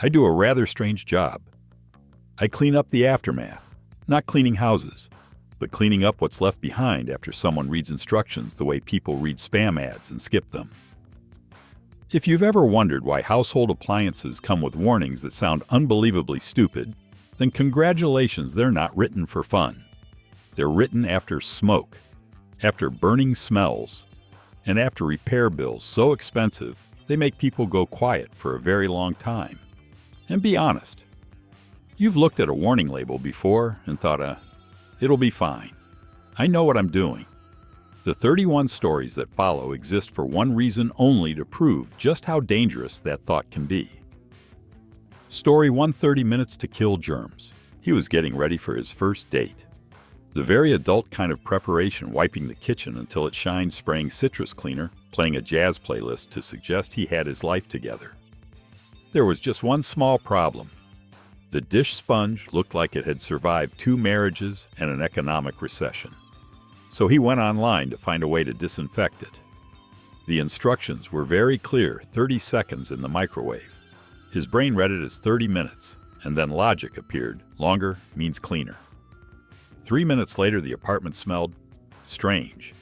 I do a rather strange job. I clean up the aftermath, not cleaning houses, but cleaning up what's left behind after someone reads instructions the way people read spam ads and skip them. If you've ever wondered why household appliances come with warnings that sound unbelievably stupid, then congratulations, they're not written for fun. They're written after smoke, after burning smells, and after repair bills so expensive they make people go quiet for a very long time. And be honest, you've looked at a warning label before and thought, it'll be fine. I know what I'm doing. The 31 stories that follow exist for one reason only, to prove just how dangerous that thought can be. Story 1: 30 minutes to kill germs. He was getting ready for his first date. The very adult kind of preparation, wiping the kitchen until it shined, spraying citrus cleaner, playing a jazz playlist to suggest he had his life together. There was just one small problem. The dish sponge looked like it had survived 2 marriages and an economic recession. So he went online to find a way to disinfect it. The instructions were very clear: 30 seconds in the microwave. His brain read it as 30 minutes, and then logic appeared: longer means cleaner. 3 minutes later, the apartment smelled strange.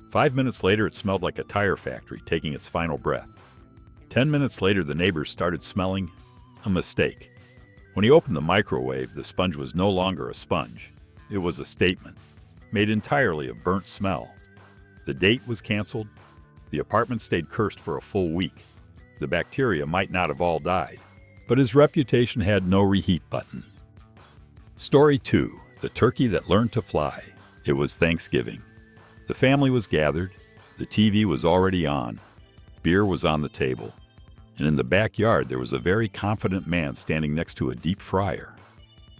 5 minutes later, it smelled like a tire factory taking its final breath. 10 minutes later, the neighbors started smelling a mistake. When he opened the microwave, the sponge was no longer a sponge. It was a statement, made entirely of burnt smell. The date was canceled. The apartment stayed cursed for a full week. The bacteria might not have all died, but his reputation had no reheat button. Story 2: The turkey that learned to fly. It was Thanksgiving. The family was gathered. The TV was already on. Beer was on the table. And in the backyard, there was a very confident man standing next to a deep fryer.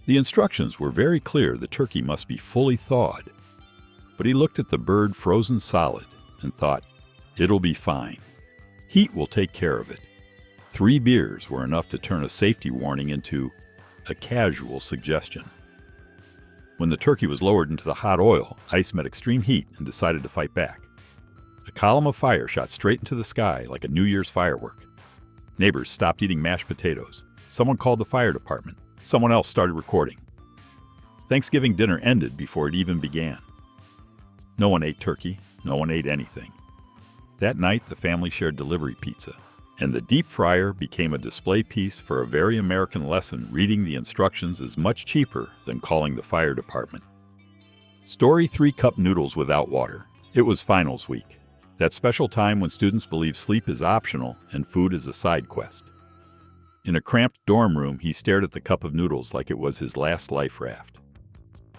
The instructions were very clear: the turkey must be fully thawed. But he looked at the bird frozen solid and thought, it'll be fine. Heat will take care of it. 3 beers were enough to turn a safety warning into a casual suggestion. When the turkey was lowered into the hot oil, ice met extreme heat and decided to fight back. A column of fire shot straight into the sky like a New Year's firework. Neighbors stopped eating mashed potatoes. Someone called the fire department. Someone else started recording. Thanksgiving dinner ended before it even began. No one ate turkey. No one ate anything. That night, the family shared delivery pizza, and the deep fryer became a display piece for a very American lesson: reading the instructions is much cheaper than calling the fire department. Story 3: Cup noodles without water. It was finals week, that special time when students believe sleep is optional and food is a side quest. In a cramped dorm room, he stared at the cup of noodles like it was his last life raft.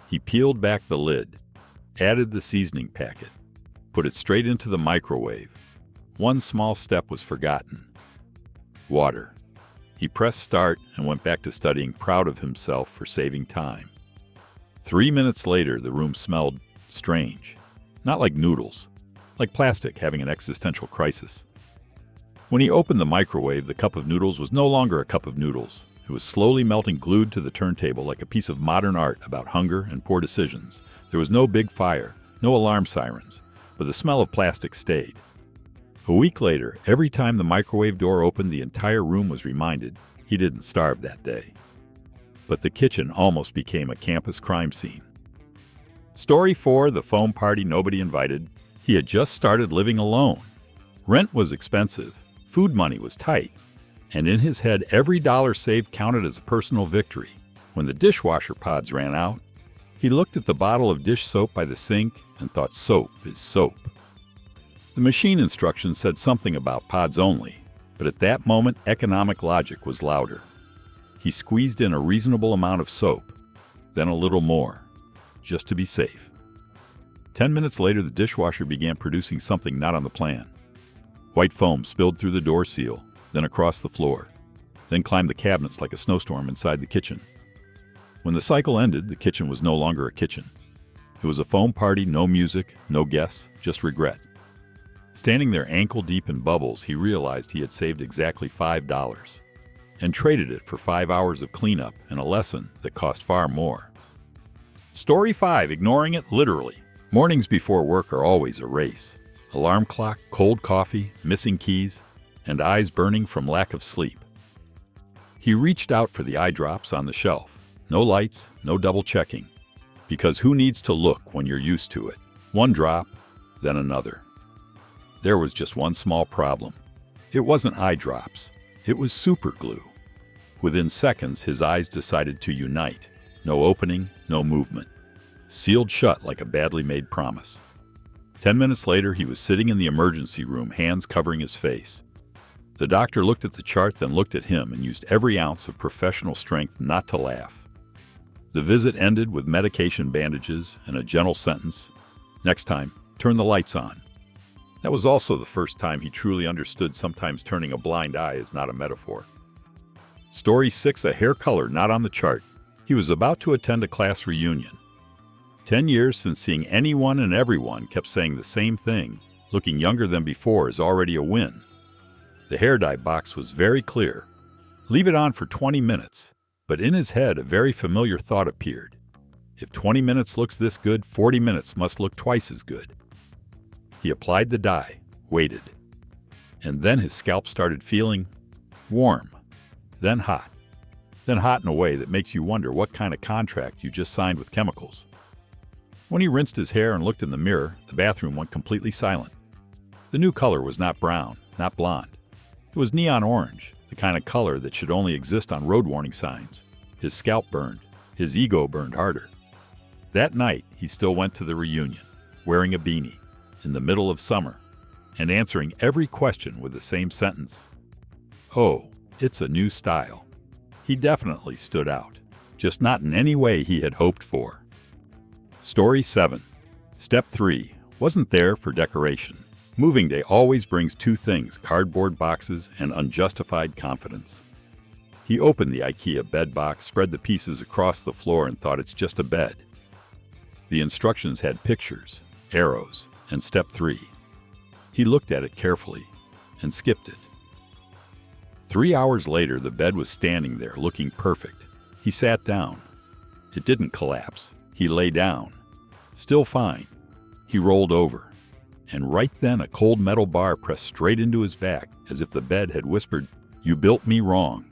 He peeled back the lid, added the seasoning packet, put it straight into the microwave. One small step was forgotten: water. He pressed start and went back to studying, proud of himself for saving time. 3 minutes later, the room smelled strange. Not like noodles, like plastic having an existential crisis. When he opened the microwave, the cup of noodles was no longer a cup of noodles. It was slowly melting, glued to the turntable like a piece of modern art about hunger and poor decisions. There was no big fire, no alarm sirens, but the smell of plastic stayed. A week later, every time the microwave door opened, the entire room was reminded he didn't starve that day. But the kitchen almost became a campus crime scene. Story 4: The foam party nobody invited. He had just started living alone. Rent was expensive, food money was tight, and in his head, every dollar saved counted as a personal victory. When the dishwasher pods ran out, he looked at the bottle of dish soap by the sink and thought, soap is soap. The machine instructions said something about pods only, but at that moment, economic logic was louder. He squeezed in a reasonable amount of soap, then a little more, just to be safe. 10 minutes later, the dishwasher began producing something not on the plan. White foam spilled through the door seal, then across the floor, then climbed the cabinets like a snowstorm inside the kitchen. When the cycle ended, the kitchen was no longer a kitchen. It was a foam party, no music, no guests, just regret. Standing there ankle-deep in bubbles, he realized he had saved exactly $5 and traded it for 5 hours of cleanup and a lesson that cost far more. Story 5: Ignoring it literally. Mornings before work are always a race. Alarm clock, cold coffee, missing keys, and eyes burning from lack of sleep. He reached out for the eye drops on the shelf. No lights, no double checking. Because who needs to look when you're used to it? One drop, then another. There was just one small problem. It wasn't eye drops. It was super glue. Within seconds, his eyes decided to unite. No opening, no movement. Sealed shut like a badly made promise. 10 minutes later, he was sitting in the emergency room, hands covering his face. The doctor looked at the chart, then looked at him and used every ounce of professional strength not to laugh. The visit ended with medication bandages and a gentle sentence, "Next time, turn the lights on." That was also the first time he truly understood sometimes turning a blind eye is not a metaphor. Story 6, a hair color not on the chart. He was about to attend a class reunion. 10 years since seeing anyone and everyone kept saying the same thing. Looking younger than before is already a win. The hair dye box was very clear. Leave it on for 20 minutes. But in his head, a very familiar thought appeared. If 20 minutes looks this good, 40 minutes must look twice as good. He applied the dye, waited. And then his scalp started feeling warm, then hot in a way that makes you wonder what kind of contract you just signed with chemicals. When he rinsed his hair and looked in the mirror, the bathroom went completely silent. The new color was not brown, not blonde. It was neon orange, the kind of color that should only exist on road warning signs. His scalp burned. His ego burned harder. That night, he still went to the reunion, wearing a beanie, in the middle of summer, and answering every question with the same sentence. "Oh, it's a new style." He definitely stood out, just not in any way he had hoped for. Story 7. Step 3. Wasn't there for decoration. Moving day always brings two things: cardboard boxes and unjustified confidence. He opened the IKEA bed box, spread the pieces across the floor, and thought it's just a bed. The instructions had pictures, arrows, and step 3. He looked at it carefully and skipped it. 3 hours later, the bed was standing there, looking perfect. He sat down. It didn't collapse. He lay down. Still fine. He rolled over. And right then, a cold metal bar pressed straight into his back, as if the bed had whispered, "You built me wrong."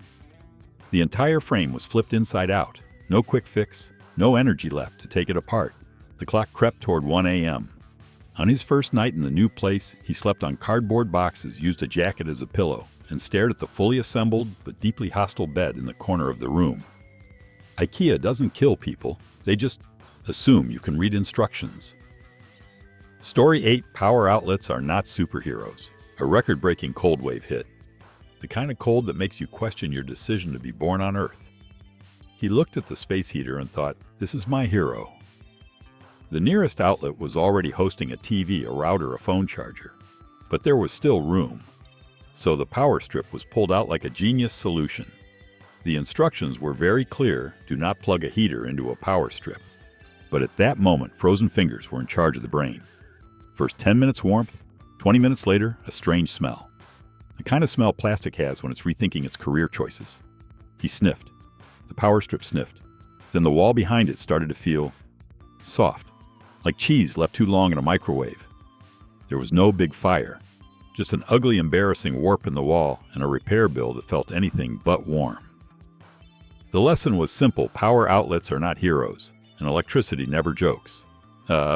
The entire frame was flipped inside out. No quick fix, no energy left to take it apart. The clock crept toward 1 a.m. On his first night in the new place, he slept on cardboard boxes, used a jacket as a pillow, and stared at the fully assembled but deeply hostile bed in the corner of the room. IKEA doesn't kill people. They just assume you can read instructions. Story 8. Power outlets are not superheroes. A record-breaking cold wave hit. The kind of cold that makes you question your decision to be born on Earth. He looked at the space heater and thought, "This is my hero." The nearest outlet was already hosting a TV, a router, a phone charger. But there was still room. So the power strip was pulled out like a genius solution. The instructions were very clear: do not plug a heater into a power strip. But at that moment, frozen fingers were in charge of the brain. First 10 minutes warmth, 20 minutes later, a strange smell. The kind of smell plastic has when it's rethinking its career choices. He sniffed. The power strip sniffed. Then the wall behind it started to feel soft, like cheese left too long in a microwave. There was no big fire, just an ugly, embarrassing warp in the wall and a repair bill that felt anything but warm. The lesson was simple: power outlets are not heroes, and electricity never jokes.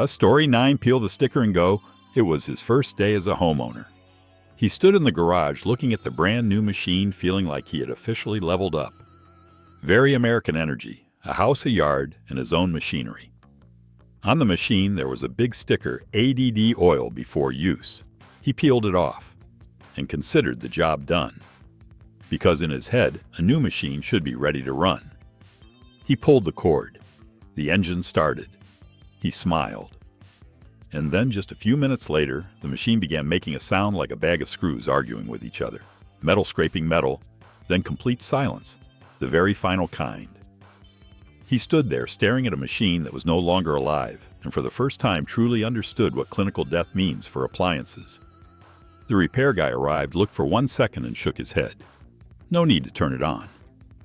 Story 9, peel the sticker and go. It was his first day as a homeowner. He stood in the garage looking at the brand new machine, feeling like he had officially leveled up. Very American energy, a house, a yard, and his own machinery. On the machine there was a big sticker, ADD oil before use. He peeled it off and considered the job done. Because in his head, a new machine should be ready to run. He pulled the cord. The engine started. He smiled. And then just a few minutes later, the machine began making a sound like a bag of screws arguing with each other. Metal scraping metal, then complete silence, the very final kind. He stood there staring at a machine that was no longer alive, and for the first time truly understood what clinical death means for appliances. The repair guy arrived, looked for 1 second, and shook his head. No need to turn it on.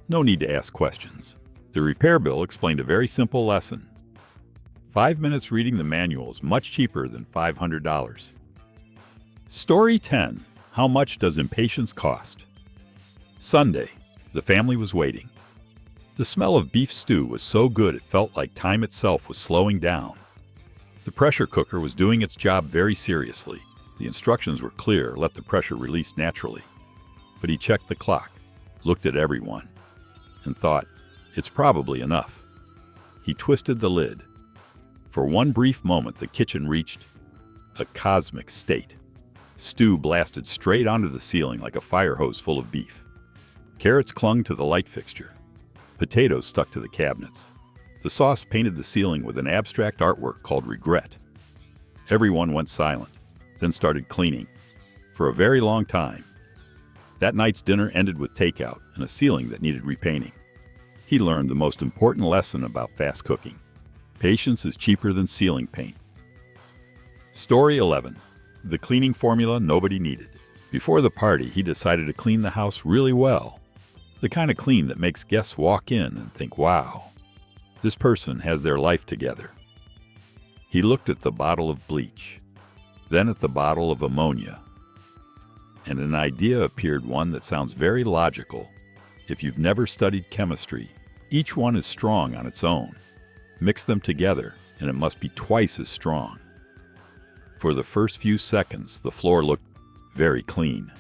No need to ask questions. The repair bill explained a very simple lesson. 5 minutes reading the manual is much cheaper than $500. Story 10. How much does impatience cost? Sunday. The family was waiting. The smell of beef stew was so good it felt like time itself was slowing down. The pressure cooker was doing its job very seriously. The instructions were clear: let the pressure release naturally. But he checked the clock, looked at everyone, and thought, it's probably enough. He twisted the lid. For one brief moment, the kitchen reached a cosmic state. Stew blasted straight onto the ceiling like a fire hose full of beef. Carrots clung to the light fixture. Potatoes stuck to the cabinets. The sauce painted the ceiling with an abstract artwork called regret. Everyone went silent, then started cleaning. For a very long time. That night's dinner ended with takeout and a ceiling that needed repainting. He learned the most important lesson about fast cooking. Patience is cheaper than ceiling paint. Story 11. The cleaning formula nobody needed. Before the party, he decided to clean the house really well. The kind of clean that makes guests walk in and think, wow, this person has their life together. He looked at the bottle of bleach, then at the bottle of ammonia, and an idea appeared, one that sounds very logical. If you've never studied chemistry, each one is strong on its own. Mix them together, and it must be twice as strong. For the first few seconds, the floor looked very clean.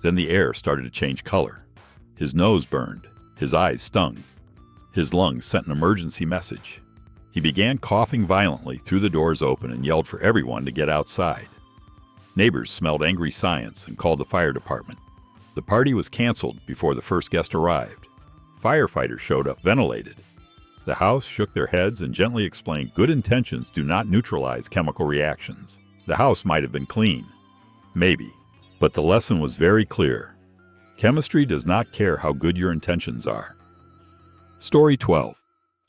Then the air started to change color. His nose burned, his eyes stung. His lungs sent an emergency message. He began coughing violently, threw the doors open, and yelled for everyone to get outside. Neighbors smelled angry science and called the fire department. The party was canceled before the first guest arrived. Firefighters showed up, ventilated. The house shook their heads and gently explained, good intentions do not neutralize chemical reactions. The house might have been clean. Maybe. But the lesson was very clear. Chemistry does not care how good your intentions are. Story 12.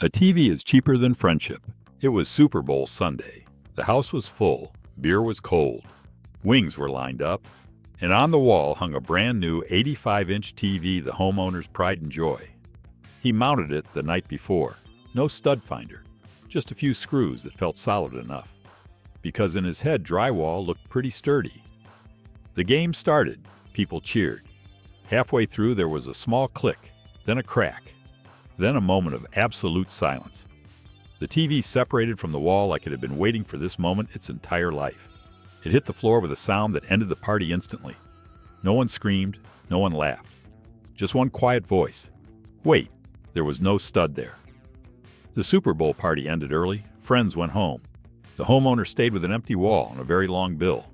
A TV is cheaper than friendship. It was Super Bowl Sunday. The house was full. Beer was cold. Wings were lined up. And on the wall hung a brand new 85-inch TV, the homeowner's pride and joy. He mounted it the night before. No stud finder. Just a few screws that felt solid enough. Because in his head, drywall looked pretty sturdy. The game started. People cheered. Halfway through, there was a small click, then a crack, then a moment of absolute silence. The TV separated from the wall like it had been waiting for this moment its entire life. It hit the floor with a sound that ended the party instantly. No one screamed, no one laughed. Just one quiet voice. Wait, there was no stud there. The Super Bowl party ended early. Friends went home. The homeowner stayed with an empty wall and a very long bill.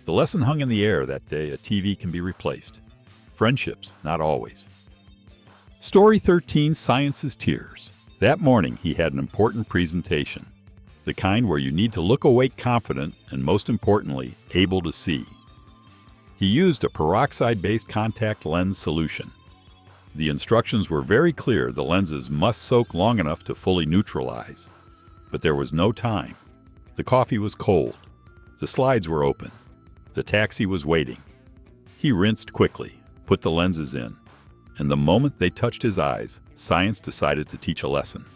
The lesson hung in the air that day: a TV can be replaced. Friendships, not always. Story 13. Science's Tears. That morning, he had an important presentation. The kind where you need to look awake confident and, most importantly, able to see. He used a peroxide-based contact lens solution. The instructions were very clear: the lenses must soak long enough to fully neutralize. But there was no time. The coffee was cold. The slides were open. The taxi was waiting. He rinsed quickly, put the lenses in, and the moment they touched his eyes, science decided to teach a lesson.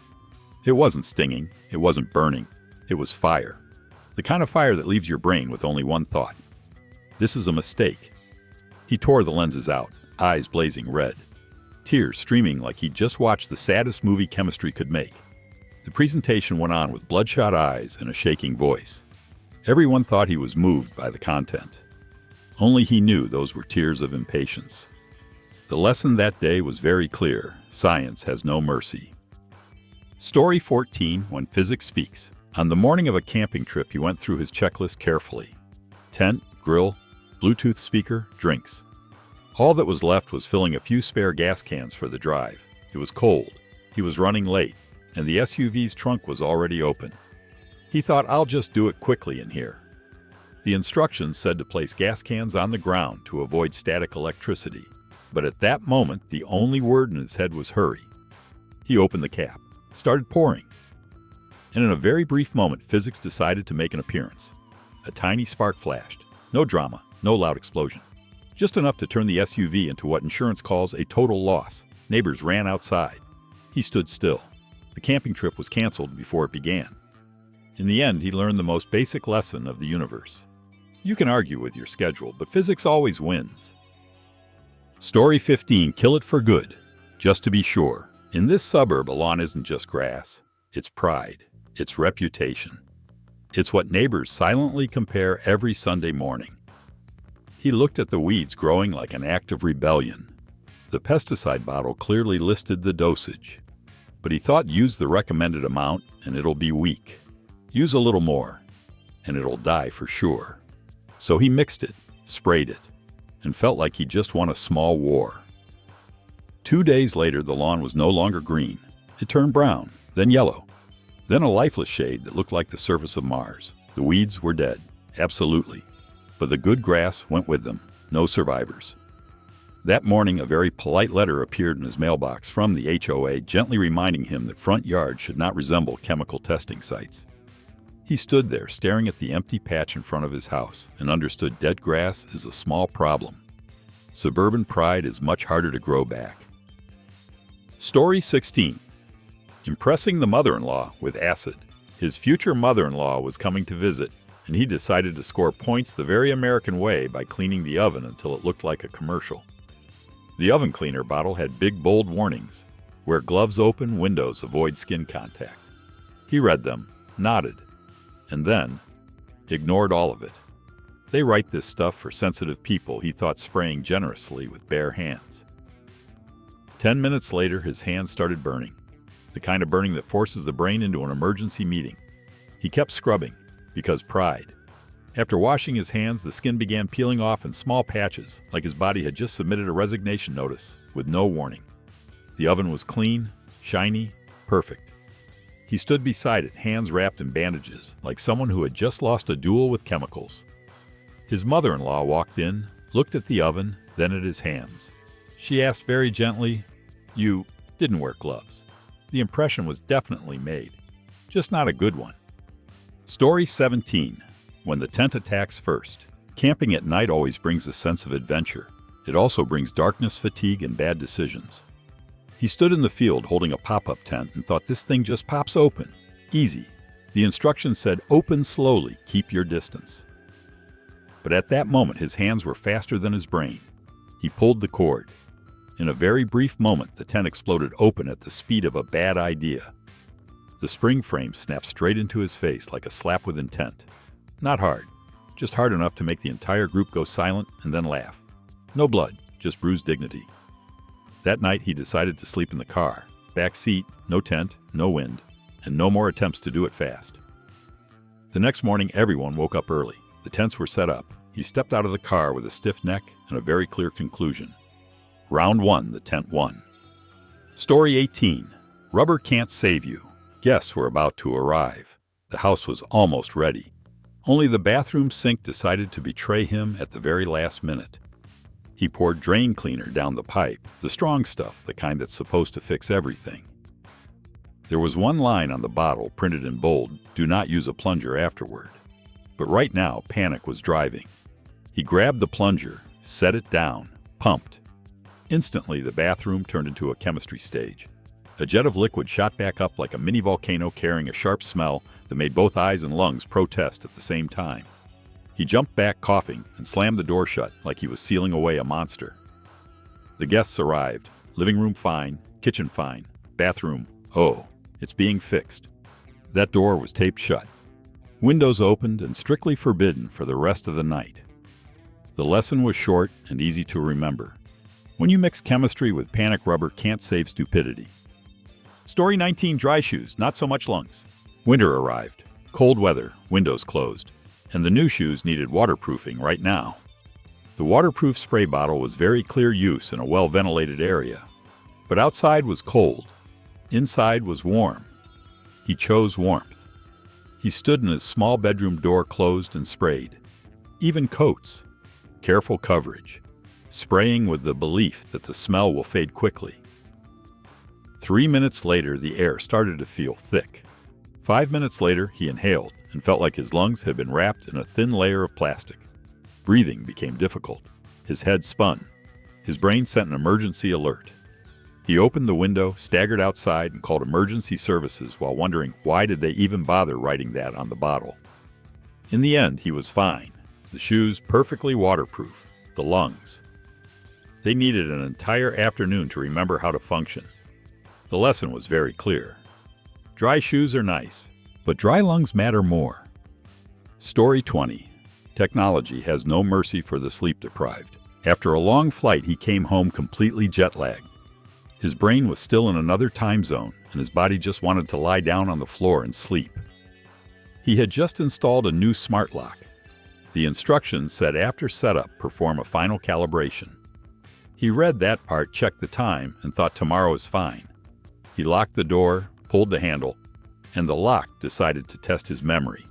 It wasn't stinging, it wasn't burning, it was fire. The kind of fire that leaves your brain with only one thought. This is a mistake. He tore the lenses out, eyes blazing red, tears streaming like he'd just watched the saddest movie chemistry could make. The presentation went on with bloodshot eyes and a shaking voice. Everyone thought he was moved by the content. Only he knew those were tears of impatience. The lesson that day was very clear: science has no mercy. Story 14. When Physics Speaks. On the morning of a camping trip, he went through his checklist carefully. Tent, grill, Bluetooth speaker, drinks. All that was left was filling a few spare gas cans for the drive. It was cold. He was running late, and the SUV's trunk was already open. He thought, I'll just do it quickly in here. The instructions said to place gas cans on the ground to avoid static electricity. But at that moment, the only word in his head was hurry. He opened the cap, started pouring. And in a very brief moment, physics decided to make an appearance. A tiny spark flashed. No drama, no loud explosion. Just enough to turn the SUV into what insurance calls a total loss. Neighbors ran outside. He stood still. The camping trip was canceled before it began. In the end, he learned the most basic lesson of the universe. You can argue with your schedule, but physics always wins. Story 15. Kill it for good. Just to be sure, in this suburb, a lawn isn't just grass. It's pride. It's reputation. It's what neighbors silently compare every Sunday morning. He looked at the weeds growing like an act of rebellion. The pesticide bottle clearly listed the dosage, but he thought use the recommended amount and it'll be weak. Use a little more, and it'll die for sure. So he mixed it, sprayed it, and felt like he just won a small war. 2 days later, the lawn was no longer green. It turned brown, then yellow, then a lifeless shade that looked like the surface of Mars. The weeds were dead, absolutely. But the good grass went with them, no survivors. That morning, a very polite letter appeared in his mailbox from the HOA, gently reminding him that front yards should not resemble chemical testing sites. He stood there, staring at the empty patch in front of his house, and understood dead grass is a small problem. Suburban pride is much harder to grow back. Story 16. Impressing the mother-in-law with acid. His future mother-in-law was coming to visit, and he decided to score points the very American way by cleaning the oven until it looked like a commercial. The oven cleaner bottle had big, bold warnings. Wear gloves open, windows, avoid skin contact. He read them, nodded, and then ignored all of it. They write this stuff for sensitive people, he thought, spraying generously with bare hands. 10 minutes later, his hands started burning, the kind of burning that forces the brain into an emergency meeting. He kept scrubbing, because pride. After washing his hands, the skin began peeling off in small patches, like his body had just submitted a resignation notice, with no warning. The oven was clean, shiny, perfect. He stood beside it, hands wrapped in bandages, like someone who had just lost a duel with chemicals. His mother-in-law walked in, looked at the oven, then at his hands. She asked very gently, "You didn't wear gloves." The impression was definitely made, just not a good one. Story 17. When the tent attacks first. Camping at night always brings a sense of adventure. It also brings darkness, fatigue, and bad decisions. He stood in the field holding a pop-up tent and thought, this thing just pops open. Easy. The instructions said, open slowly, keep your distance. But at that moment, his hands were faster than his brain. He pulled the cord. In a very brief moment, the tent exploded open at the speed of a bad idea. The spring frame snapped straight into his face like a slap with intent. Not hard, just hard enough to make the entire group go silent and then laugh. No blood, just bruised dignity. That night, he decided to sleep in the car. Back seat, no tent, no wind, and no more attempts to do it fast. The next morning, everyone woke up early. The tents were set up. He stepped out of the car with a stiff neck and a very clear conclusion. Round 1, the tent won. Story 18. Rubber can't save you. Guests were about to arrive. The house was almost ready. Only the bathroom sink decided to betray him at the very last minute. He poured drain cleaner down the pipe, the strong stuff, the kind that's supposed to fix everything. There was one line on the bottle printed in bold, "Do not use a plunger afterward." But right now, panic was driving. He grabbed the plunger, set it down, pumped. Instantly, the bathroom turned into a chemistry stage. A jet of liquid shot back up like a mini volcano carrying a sharp smell that made both eyes and lungs protest at the same time. He jumped back, coughing, and slammed the door shut like he was sealing away a monster. The guests arrived. Living room fine, kitchen fine, bathroom, oh, it's being fixed. That door was taped shut. Windows opened and strictly forbidden for the rest of the night. The lesson was short and easy to remember. When you mix chemistry with panic, rubber can't save stupidity. Story 19. Dry shoes, not so much lungs. Winter arrived. Cold weather, windows closed. And the new shoes needed waterproofing right now. The waterproof spray bottle was very clear use in a well-ventilated area. But outside was cold. Inside was warm. He chose warmth. He stood in his small bedroom, door closed, and sprayed. Even coats. Careful coverage. Spraying with the belief that the smell will fade quickly. 3 minutes later, the air started to feel thick. 5 minutes later, he inhaled and felt like his lungs had been wrapped in a thin layer of plastic. Breathing became difficult. His head spun. His brain sent an emergency alert. He opened the window, staggered outside, and called emergency services while wondering why did they even bother writing that on the bottle. In the end, he was fine. The shoes perfectly waterproof. The lungs. They needed an entire afternoon to remember how to function. The lesson was very clear. Dry shoes are nice, but dry lungs matter more. Story 20. Technology has no mercy for the sleep-deprived. After a long flight, he came home completely jet-lagged. His brain was still in another time zone, and his body just wanted to lie down on the floor and sleep. He had just installed a new smart lock. The instructions said after setup, perform a final calibration. He read that part, checked the time, and thought tomorrow is fine. He locked the door, pulled the handle, and the lock decided to test his memory.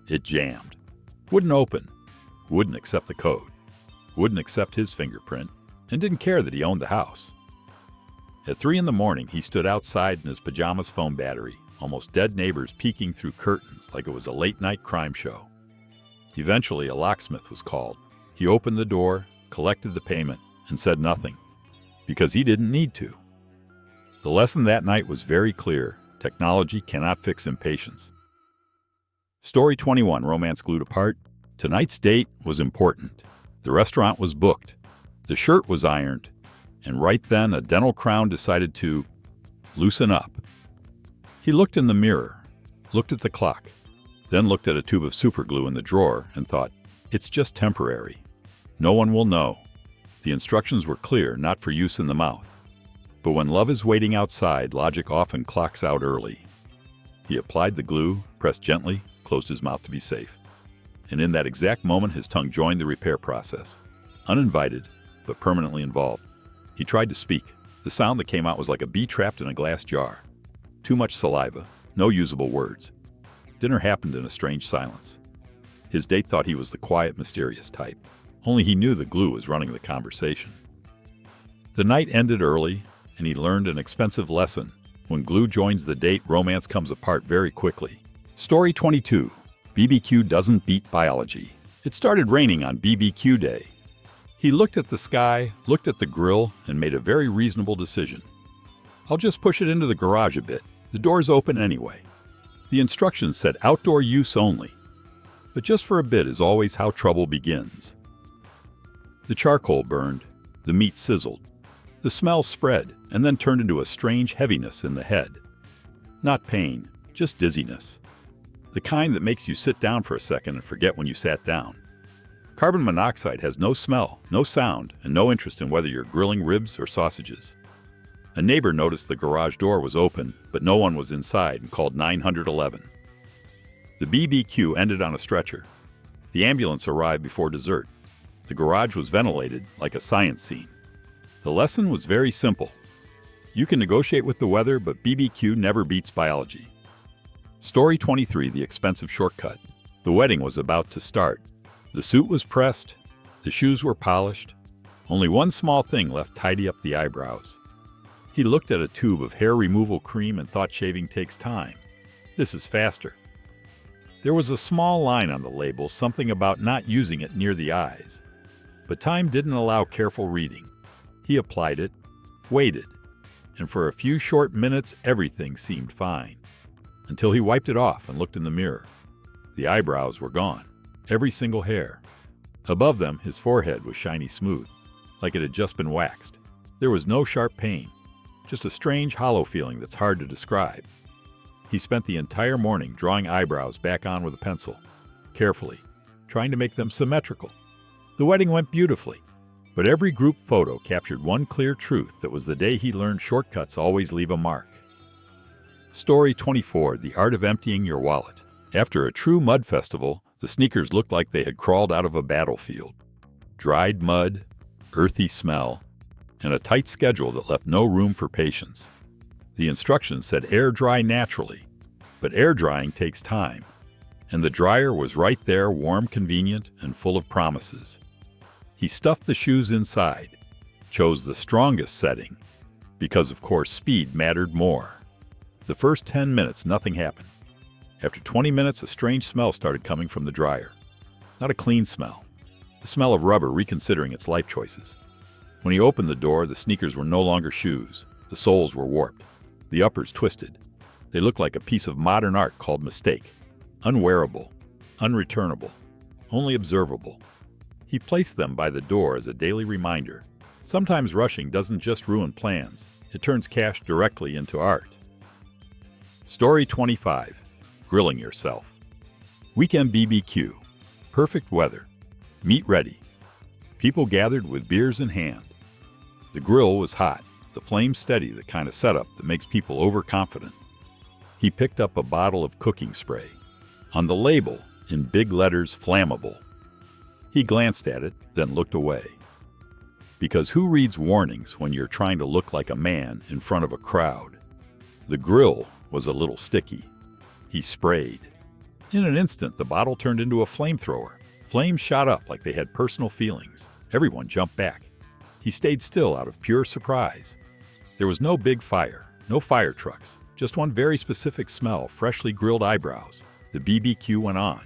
It jammed. Wouldn't open. Wouldn't accept the code. Wouldn't accept his fingerprint, and didn't care that he owned the house. At 3 a.m, he stood outside in his pajamas phone battery, almost dead neighbors peeking through curtains like it was a late-night crime show. Eventually, a locksmith was called. He opened the door, collected the payment, and said nothing, because he didn't need to. The lesson that night was very clear. Technology cannot fix impatience. Story 21, Romance Glued Apart. Tonight's date was important. The restaurant was booked. The shirt was ironed. And right then, a dental crown decided to loosen up. He looked in the mirror, looked at the clock, then looked at a tube of superglue in the drawer and thought, it's just temporary. No one will know. The instructions were clear, not for use in the mouth. But when love is waiting outside, logic often clocks out early. He applied the glue, pressed gently, closed his mouth to be safe. And in that exact moment, his tongue joined the repair process. Uninvited, but permanently involved. He tried to speak. The sound that came out was like a bee trapped in a glass jar. Too much saliva, no usable words. Dinner happened in a strange silence. His date thought he was the quiet, mysterious type. Only he knew the glue was running the conversation. The night ended early, and he learned an expensive lesson. When glue joins the date, romance comes apart very quickly. Story 22. BBQ doesn't beat biology. It started raining on BBQ day. He looked at the sky, looked at the grill, and made a very reasonable decision. I'll just push it into the garage a bit. The door's open anyway. The instructions said outdoor use only. But just for a bit is always how trouble begins. The charcoal burned, the meat sizzled. The smell spread and then turned into a strange heaviness in the head. Not pain, just dizziness. The kind that makes you sit down for a second and forget when you sat down. Carbon monoxide has no smell, no sound, and no interest in whether you're grilling ribs or sausages. A neighbor noticed the garage door was open, but no one was inside and called 911. The BBQ ended on a stretcher. The ambulance arrived before dessert. The garage was ventilated like a science scene. The lesson was very simple. You can negotiate with the weather, but BBQ never beats biology. Story 23, the expensive shortcut. The wedding was about to start. The suit was pressed. The shoes were polished. Only one small thing left: tidy up the eyebrows. He looked at a tube of hair removal cream and thought shaving takes time. This is faster. There was a small line on the label, something about not using it near the eyes. But time didn't allow careful reading. He applied it, waited, and for a few short minutes everything seemed fine. Until he wiped it off and looked in the mirror. The eyebrows were gone, every single hair. Above them, his forehead was shiny smooth, like it had just been waxed. There was no sharp pain, just a strange hollow feeling that's hard to describe. He spent the entire morning drawing eyebrows back on with a pencil, carefully, trying to make them symmetrical. The wedding went beautifully, but every group photo captured one clear truth: that was the day he learned shortcuts always leave a mark. Story 24, the art of emptying your wallet. After a true mud festival, the sneakers looked like they had crawled out of a battlefield. Dried mud, earthy smell, and a tight schedule that left no room for patience. The instructions said air dry naturally, but air drying takes time. And the dryer was right there, warm, convenient, and full of promises. He stuffed the shoes inside, chose the strongest setting, because of course speed mattered more. The first 10 minutes, nothing happened. After 20 minutes, a strange smell started coming from the dryer. Not a clean smell. The smell of rubber reconsidering its life choices. When he opened the door, the sneakers were no longer shoes. The soles were warped. The uppers twisted. They looked like a piece of modern art called mistake. Unwearable, unreturnable, only observable. He placed them by the door as a daily reminder. Sometimes rushing doesn't just ruin plans, it turns cash directly into art. Story 25. Grilling yourself. Weekend BBQ. Perfect weather. Meat ready. People gathered with beers in hand. The grill was hot, the flame steady, the kind of setup that makes people overconfident. He picked up a bottle of cooking spray. On the label, in big letters, flammable. He glanced at it, then looked away. Because who reads warnings when you're trying to look like a man in front of a crowd? The grill was a little sticky. He sprayed. In an instant, the bottle turned into a flamethrower. Flames shot up like they had personal feelings. Everyone jumped back. He stayed still out of pure surprise. There was no big fire, no fire trucks, just one very specific smell, freshly grilled eyebrows. The BBQ went on.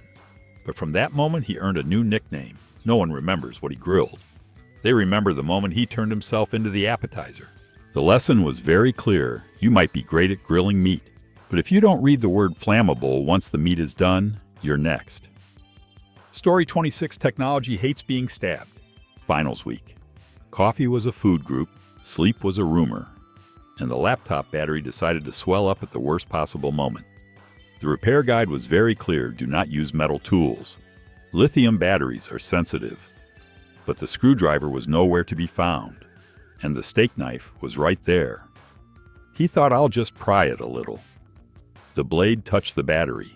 But from that moment, he earned a new nickname. No one remembers what he grilled. They remember the moment he turned himself into the appetizer. The lesson was very clear. You might be great at grilling meat, but if you don't read the word flammable once the meat is done, you're next. Story 26. Technology hates being stabbed. Finals week. Coffee was a food group, sleep was a rumor, and the laptop battery decided to swell up at the worst possible moment. The repair guide was very clear: do not use metal tools. Lithium batteries are sensitive. But the screwdriver was nowhere to be found, and the steak knife was right there. He thought, I'll just pry it a little. The blade touched the battery.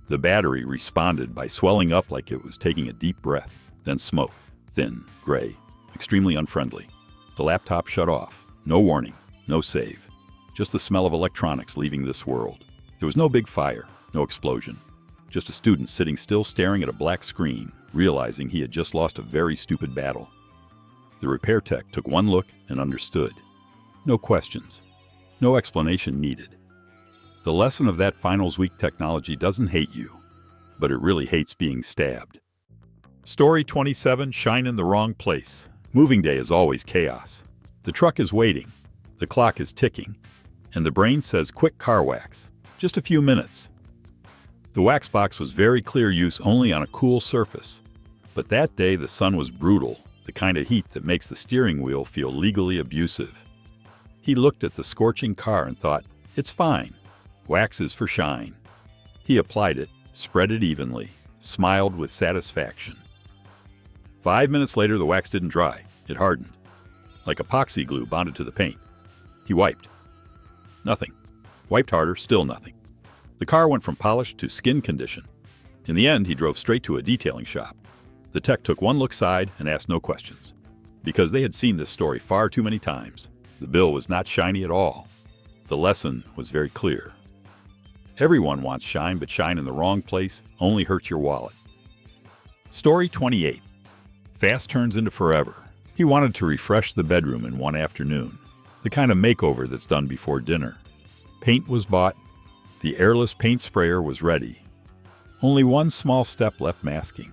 The battery responded by swelling up like it was taking a deep breath, then smoke, thin, gray, extremely unfriendly. The laptop shut off. No warning, no save. Just the smell of electronics leaving this world. There was no big fire, no explosion. Just a student sitting still staring at a black screen, realizing he had just lost a very stupid battle. The repair tech took one look and understood. No questions. No explanation needed. The lesson of that finals week: technology doesn't hate you, but it really hates being stabbed. Story 27. Shine in the wrong place. Moving day is always chaos. The truck is waiting, the clock is ticking, and the brain says quick car wax. Just a few minutes. The wax box was very clear use only on a cool surface. But that day the sun was brutal, the kind of heat that makes the steering wheel feel legally abusive. He looked at the scorching car and thought, it's fine. Wax is for shine. He applied it, spread it evenly, smiled with satisfaction. 5 minutes later, the wax didn't dry. It hardened, like epoxy glue bonded to the paint. He wiped. Nothing. Wiped harder, still nothing. The car went from polished to skin condition. In the end, he drove straight to a detailing shop. The tech took one look side and asked no questions. Because they had seen this story far too many times. The bill was not shiny at all. The lesson was very clear. Everyone wants shine, but shine in the wrong place only hurts your wallet. Story 28. Fast turns into forever. He wanted to refresh the bedroom in one afternoon. The kind of makeover that's done before dinner. Paint was bought. The airless paint sprayer was ready. Only one small step left: masking.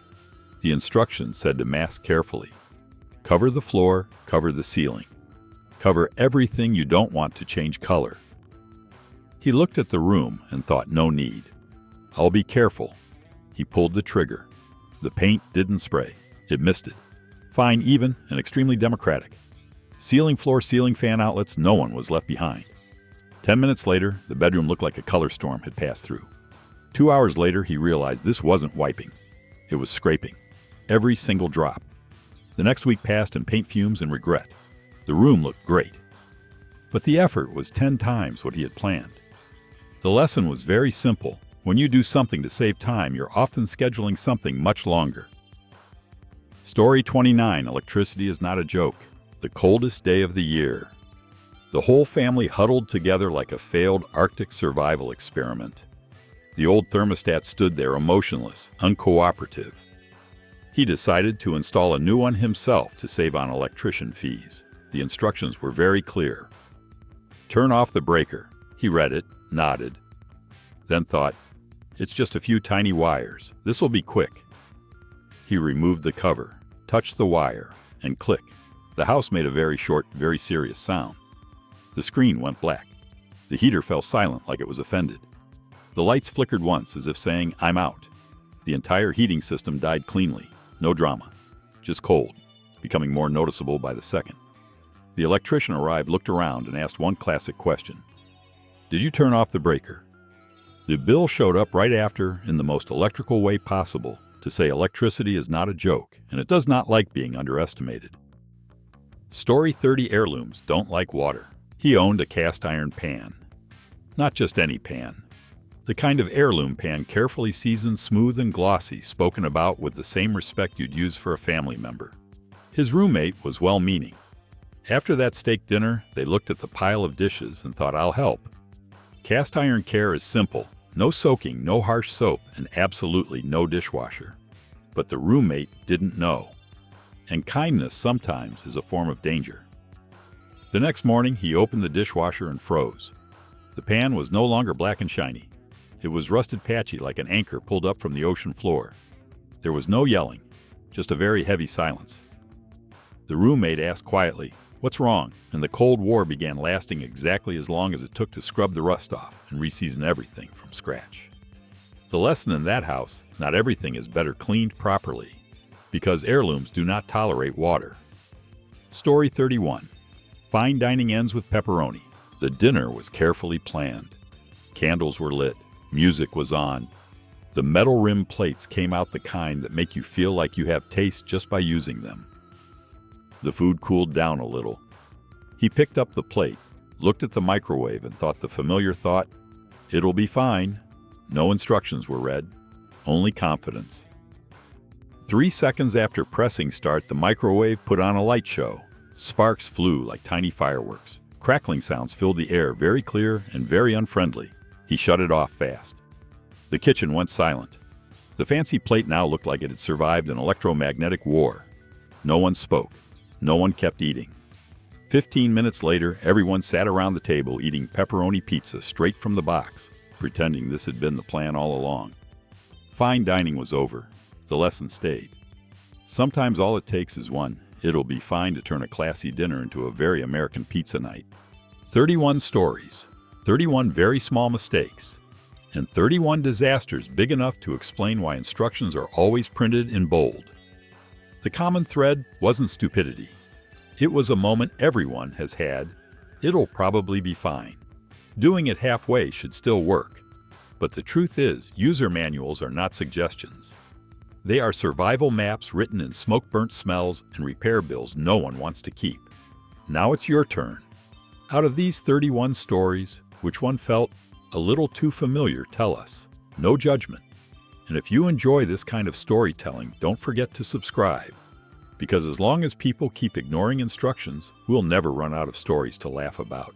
The instructions said to mask carefully. Cover the floor, cover the ceiling. Cover everything you don't want to change color. He looked at the room and thought, no need. I'll be careful. He pulled the trigger. The paint didn't spray. It missed it. Fine, even, and extremely democratic. Ceiling, floor, ceiling fan outlets, no one was left behind. 10 minutes later, the bedroom looked like a color storm had passed through. 2 hours later, he realized this wasn't wiping. It was scraping. Every single drop. The next week passed in paint fumes and regret. The room looked great. But the effort was 10 times what he had planned. The lesson was very simple. When you do something to save time, you're often scheduling something much longer. Story 29. Electricity is not a joke. The coldest day of the year. The whole family huddled together like a failed Arctic survival experiment. The old thermostat stood there emotionless, uncooperative. He decided to install a new one himself to save on electrician fees. The instructions were very clear. Turn off the breaker. He read it, nodded, then thought, it's just a few tiny wires. This will be quick. He removed the cover, touched the wire, and click. The house made a very short, very serious sound. The screen went black. The heater fell silent like it was offended. The lights flickered once as if saying, I'm out. The entire heating system died cleanly. No drama. Just cold, becoming more noticeable by the second. The electrician arrived, looked around, and asked one classic question. Did you turn off the breaker? The bill showed up right after in the most electrical way possible to say electricity is not a joke and it does not like being underestimated. Story 30 Heirlooms don't like water. He owned a cast iron pan. Not just any pan. The kind of heirloom pan carefully seasoned, smooth and glossy, spoken about with the same respect you'd use for a family member. His roommate was well-meaning. After that steak dinner, they looked at the pile of dishes and thought, I'll help. Cast iron care is simple. No soaking, no harsh soap, and absolutely no dishwasher. But the roommate didn't know. And kindness sometimes is a form of danger. The next morning, he opened the dishwasher and froze. The pan was no longer black and shiny. It was rusted patchy like an anchor pulled up from the ocean floor. There was no yelling, just a very heavy silence. The roommate asked quietly, "What's wrong?" And the Cold War began, lasting exactly as long as it took to scrub the rust off and reseason everything from scratch. The lesson in that house: not everything is better cleaned properly, because heirlooms do not tolerate water. Story 31. Fine dining ends with pepperoni. The dinner was carefully planned. Candles were lit. Music was on. The metal-rimmed plates came out the kind that make you feel like you have taste just by using them. The food cooled down a little. He picked up the plate, looked at the microwave, and thought the familiar thought, "It'll be fine." No instructions were read, only confidence. 3 seconds after pressing start, the microwave put on a light show. Sparks flew like tiny fireworks. Crackling sounds filled the air, very clear and very unfriendly. He shut it off fast. The kitchen went silent. The fancy plate now looked like it had survived an electromagnetic war. No one spoke. No one kept eating. 15 minutes later, everyone sat around the table eating pepperoni pizza straight from the box, pretending this had been the plan all along. Fine dining was over. The lesson stayed. Sometimes all it takes is one "it'll be fine" to turn a classy dinner into a very American pizza night. 31 stories, 31 very small mistakes, and 31 disasters big enough to explain why instructions are always printed in bold. The common thread wasn't stupidity. It was a moment everyone has had. It'll probably be fine. Doing it halfway should still work. But the truth is, user manuals are not suggestions. They are survival maps written in smoke-burnt smells and repair bills no one wants to keep. Now it's your turn. Out of these 31 stories, which one felt a little too familiar? Tell us. No judgment. And if you enjoy this kind of storytelling, don't forget to subscribe. Because as long as people keep ignoring instructions, we'll never run out of stories to laugh about.